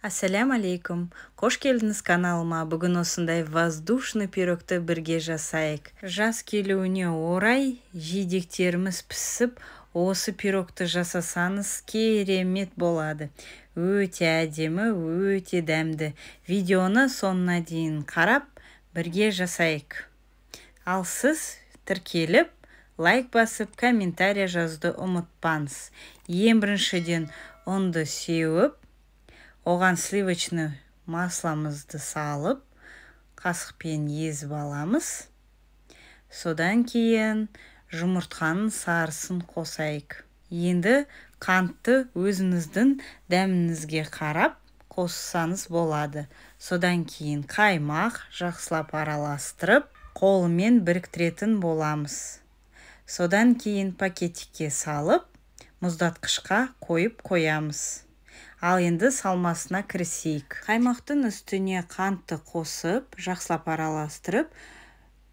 Ассаляму алейкум. Қош келдіңіз каналыма. Бүгін осындай воздушный пирогты бірге жасайық. Жаз келуіне орай жидектеріміз пісіп, осы пирогты жасасаңыз керемет болады. Өте әдемі, өте дәмді. Видеоны соңына дейін қарап, бірге жасайық. Ал сіз тіркеліп, лайк басып, комментария жазуды ұмытпаңыз. Ең біріншіден онды сеуіп, оған сливочный масламызды салып, қасықпен езіп аламыз. Содан кейін жұмыртқаның сарысын қосайық. Енді қантты өзіңіздің дәміңізге қарап қоссаңыз болады. Содан кейін қаймақ жақсылап араластырып, қолымен біріктіретін боламыз. Содан кейін пакетикке салып, мұздатқышқа қойып қоямыз. Ал енді салмасына кірісейік. Қаймақтың үстіне қантты қосып, жақсылап араластырып,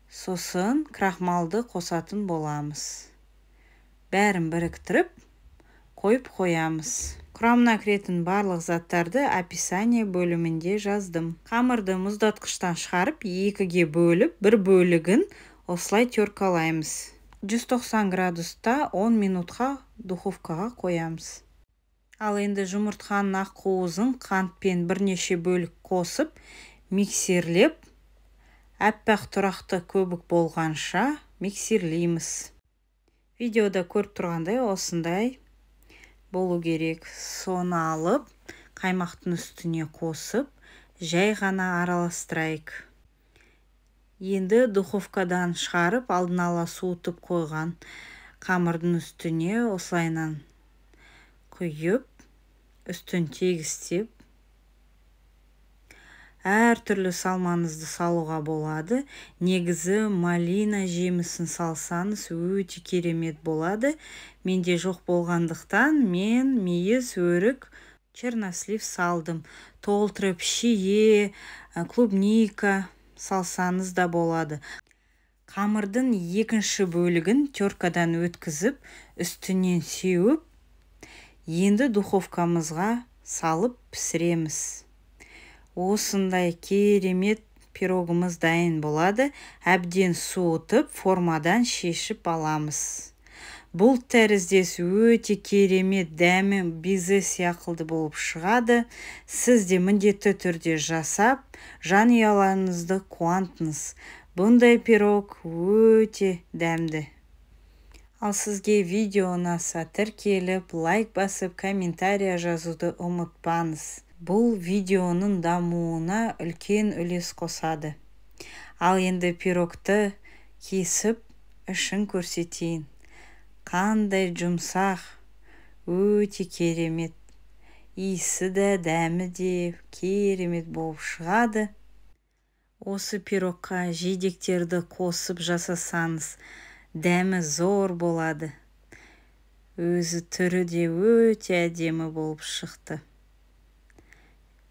сосын крахмалды қосатын боламыз. Бәрін біріктіріп, қойып қоямыз. Құрамына кіретін барлық заттарды описание бөлімінде жаздым. Қамырды мұздатқыштан шығарып, екіге бөліп, бір бөлігін осылай теркалаймыз. 190 градуста 10 минутқа духовкаға қоямыз. Ал енді жұмыртқаның ақуызын қантпен бірнеше бөлік қосып, миксерлеп, әппақ тұрақты көбік болғанша миксерлейміз. Видеода көріп тұрғандай осындай болу керек. Соны алып, қаймақтың үстіне қосып, жай ғана араластырайық. Енді духовкадан шығарып, алдын ала суытып қойған қамырдың үстіне осылайынан құйып, үстін тегістеп, әртүрлі салмаңызды салуға болады. Негізі малина жемісін салсаңыз өте керемет болады. Менде жоқ болғандықтан мен мейіз, өрік, чернослив салдым. Толтырып шие, клубника салсаңыз да болады. Қамырдың екінші бөлігін теркадан өткізіп, үстінен сеуіп, енді духовкамызға салып пісіреміз. Осындай керемет пирогымыз дайын болады. Әбден суытып, формадан шешіп аламыз. Бұл тәріздес өте керемет дәмі безе сияқылды болып шығады. Сіз де міндетті түрде жасап, жанұяларыңызды қуантыңыз. Бұндай пирог өте дәмді. Ал сізге видео ұнаса тіркеліп, лайк басып, комментария жазуды ұмытпаңыз. Бұл видеоның дамуына үлкен үлес қосады. Ал енді пирогты кесіп, ішін көрсетейін. Қандай жұмсақ, өте керемет. Иісі де, дәмі де керемет болып шығады. Осы пирогқа жидектерді қосып жасасаңыз, дәмі зор болады. Өзі түрі де өте әдемі болып шықты.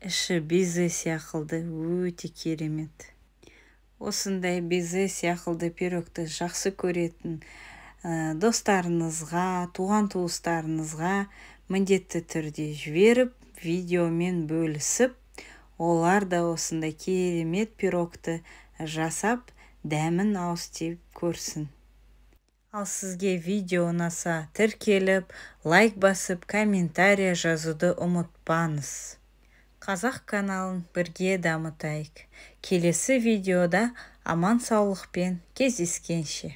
Іші безе сияқылды, өте керемет. Осындай безе сияқылды пирогты жақсы көретін достарыңызға, туған-туыстарыңызға міндетті түрде жіберіп, видеомен бөлісіп, олар да осындай керемет пирогты жасап, дәмін ауыстырып көрсін. Ал сізге видео ұнаса тіркеліп, лайк басып, комментария жазуды ұмытпаңыз. Қазақ каналын бірге дамытайық. Келесі видеода аман саулықпен кездескенше.